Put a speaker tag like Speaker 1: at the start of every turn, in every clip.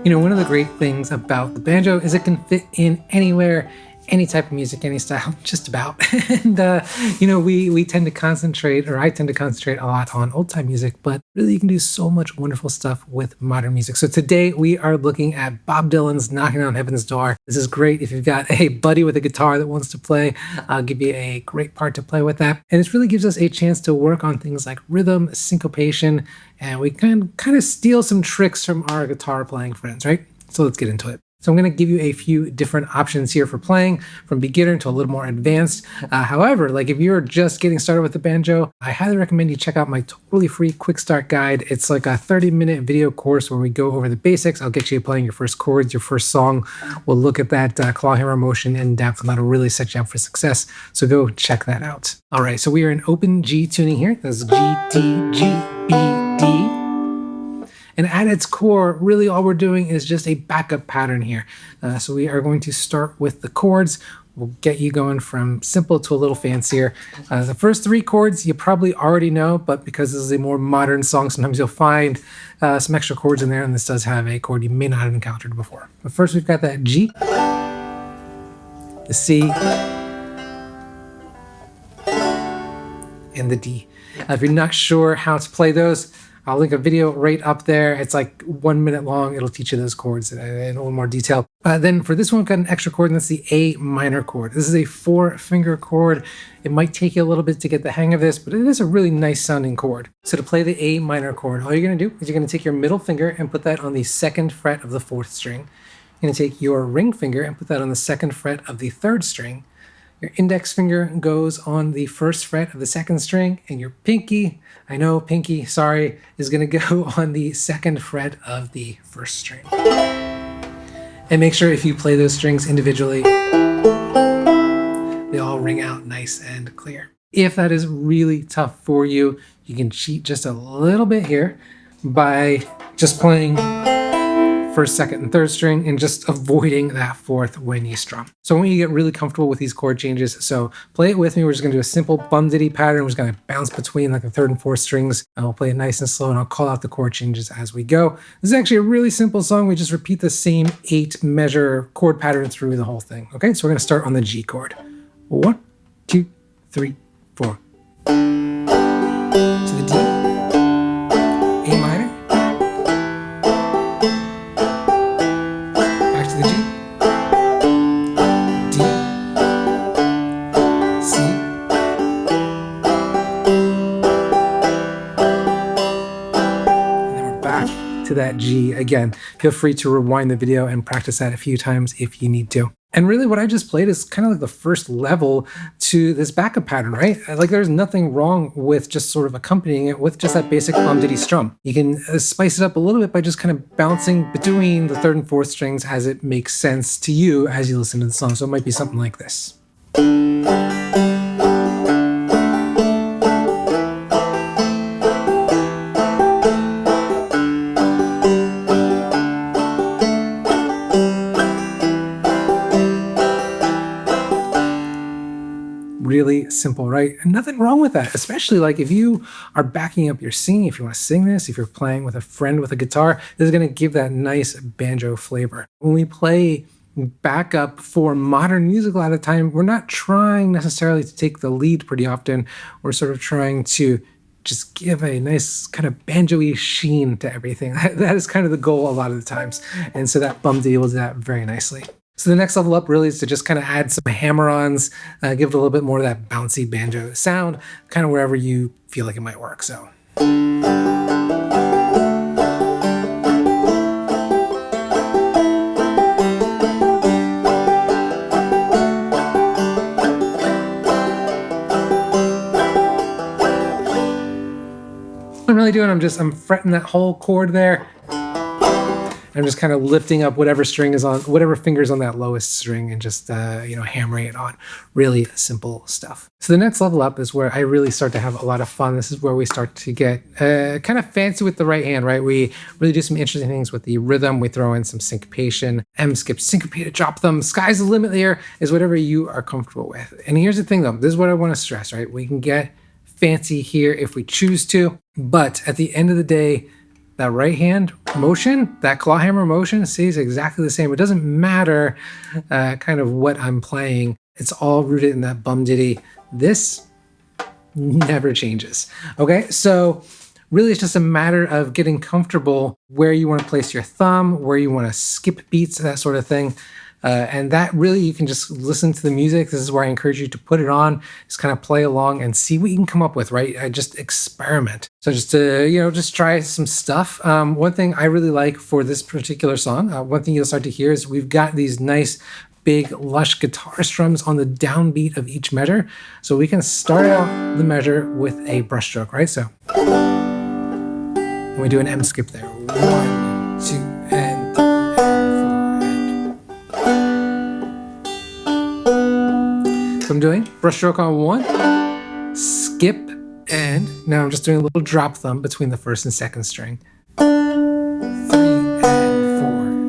Speaker 1: You know, one of the great things about the banjo is it can fit in anywhere, any type of music, any style, just about. And you know, we tend to concentrate, or I tend to concentrate a lot on old time music, but really you can do so much wonderful stuff with modern music. So today we are looking at Bob Dylan's "Knocking on Heaven's Door." This is great if you've got a buddy with a guitar that wants to play. I'll give you a great part to play with that, and it really gives us a chance to work on things like rhythm, syncopation, and we can kind of steal some tricks from our guitar playing friends, right? So let's get into it. So I'm going to give you a few different options here for playing, from beginner to a little more advanced. However, like if you're just getting started with the banjo, I highly recommend you check out my totally free quick start guide. It's like a 30-minute video course where we go over the basics. I'll get you playing your first chords, your first song. We'll look at that clawhammer motion in depth, and that'll really set you up for success. So go check that out. All right, so we are in open G tuning here. That's G, D, G, B, D. And at its core, really all we're doing is just a backup pattern here. So we are going to start with the chords. We'll get you going from simple to a little fancier. The first three chords you probably already know, but because this is a more modern song, sometimes you'll find some extra chords in there, and this does have a chord you may not have encountered before. But first we've got that G, the C, and the D. If you're not sure how to play those, I'll link a video right up there. It's like 1 minute long. It'll teach you those chords in a little more detail. Then for this one, we've got an extra chord, and that's the A minor chord. This is a 4-finger chord. It might take you a little bit to get the hang of this, but it is a really nice sounding chord. So to play the A minor chord, all you're gonna do is you're gonna take your middle finger and put that on the 2nd fret of the 4th string. You're gonna take your ring finger and put that on the 2nd fret of the 3rd string. Your index finger goes on the 1st fret of the 2nd string, and your pinky, I know pinky, sorry, is going to go on the 2nd fret of the 1st string. And make sure if you play those strings individually, they all ring out nice and clear. If that is really tough for you, you can cheat just a little bit here by just playing 1st, 2nd, and 3rd string and just avoiding that 4th when you strum. So I want you to get really comfortable with these chord changes. So play it with me. We're just gonna do a simple bum diddy pattern. We're just gonna bounce between like the 3rd and 4th strings, and we'll play it nice and slow, and I'll call out the chord changes as we go. This is actually a really simple song. We just repeat the same 8 measure chord pattern through the whole thing. Okay, so we're gonna start on the G chord. 1, 2, 3, 4. To the D, A minor, to that G. Again, feel free to rewind the video and practice that a few times if you need to. And really what I just played is kind of like the first level to this backup pattern, right? Like there's nothing wrong with just sort of accompanying it with just that basic bum diddy strum. You can spice it up a little bit by just kind of bouncing between the 3rd and 4th strings as it makes sense to you as you listen to the song. So it might be something like this. Really simple, right? And nothing wrong with that, especially like if you are backing up your singing, if you want to sing this, if you're playing with a friend with a guitar, this is going to give that nice banjo flavor. When we play backup for modern music a lot of the time, we're not trying necessarily to take the lead pretty often. We're sort of trying to just give a nice kind of banjo-y sheen to everything. That is kind of the goal a lot of the times. And so that bum diddy will do that very nicely. So the next level up really is to just kind of add some hammer-ons, give it a little bit more of that bouncy banjo sound, kind of wherever you feel like it might work. So. What I'm really doing, I'm fretting that whole chord there. I'm just kind of lifting up whatever string is on, whatever finger's on that lowest string, and just hammering it on. Really simple stuff. So the next level up is where I really start to have a lot of fun. This is where we start to get kind of fancy with the right hand, right? We really do some interesting things with the rhythm. We throw in some syncopation, skip, syncopated, drop them. Sky's the limit there is whatever you are comfortable with. And here's the thing though, this is what I want to stress, right? We can get fancy here if we choose to, but at the end of the day, that right hand motion, that clawhammer motion stays exactly the same. It doesn't matter kind of what I'm playing. It's all rooted in that bum ditty. This never changes. Okay, so really it's just a matter of getting comfortable where you want to place your thumb, where you want to skip beats, that sort of thing. And that really, you can just listen to the music. This is where I encourage you to put it on, just kind of play along and see what you can come up with, right? Just experiment. So just to, just try some stuff. One thing I really like for this particular song, one thing you'll start to hear is we've got these nice, big, lush guitar strums on the downbeat of each measure. So we can start out the measure with a brush stroke, right? So and we do an M skip there. 1, 2, and 3, and 4, and. So I'm doing brush stroke on 1, skip, and now I'm just doing a little drop thumb between the first and second string. 3 and 4,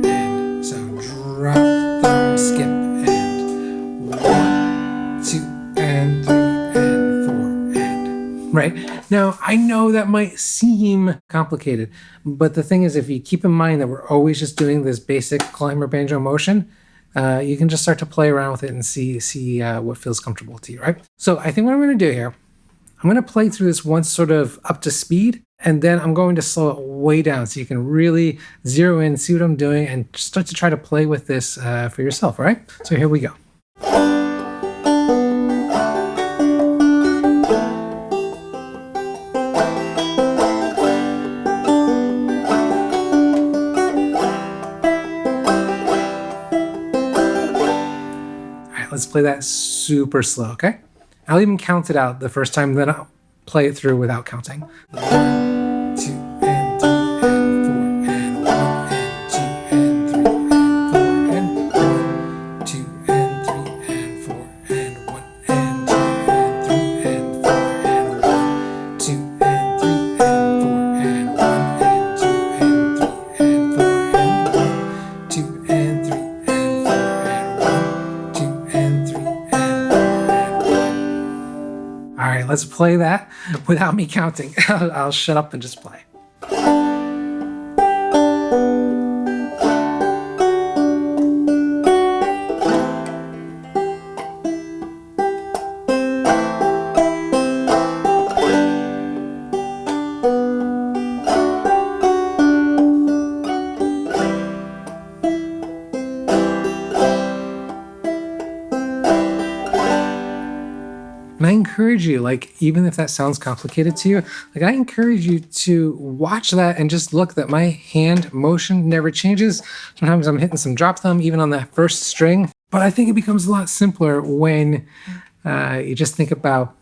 Speaker 1: and so drop thumb, skip, and 1, 2, and 3, and 4, and. Right? Now, I know that might seem complicated, but the thing is, if you keep in mind that we're always just doing this basic clawhammer banjo motion, you can just start to play around with it and see what feels comfortable to you, right? So I think what I'm going to do here, I'm going to play through this once sort of up to speed, and then I'm going to slow it way down so you can really zero in, see what I'm doing, and start to try to play with this for yourself, all right? So here we go. Let's play that super slow, okay? I'll even count it out the first time, then I'll play it through without counting. 1, 2, and 3, and 4, and 1, and 2, and 3, and 4, and 1, 2, and 3, and 4, and 1, and 2, and 3, and 4, and 1, 2, and 3, and 4, and 1, and 2, and 3, and 4, and 1, 2, and 3, and 4, and 1, 2, and 3, and 4, and 1. All right, let's play that without me counting. I'll shut up and just play. And I encourage you, even if that sounds complicated to you, I encourage you to watch that and just look that my hand motion never changes. Sometimes I'm hitting some drop thumb even on that first string, but I think it becomes a lot simpler when you just think about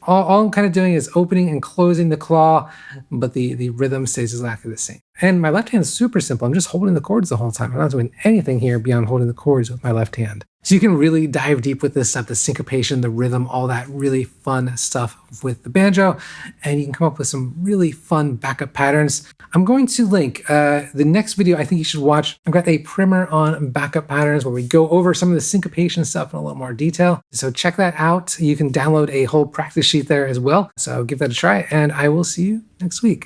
Speaker 1: all I'm kind of doing is opening and closing the claw, but the rhythm stays exactly the same. And my left hand is super simple. I'm just holding the chords the whole time. I'm not doing anything here beyond holding the chords with my left hand. So you can really dive deep with this stuff, the syncopation, the rhythm, all that really fun stuff with the banjo, and you can come up with some really fun backup patterns. I'm going to link the next video I think you should watch. I've got a primer on backup patterns where we go over some of the syncopation stuff in a little more detail. So check that out. You can download a whole practice sheet there as well. So give that a try, and I will see you next week.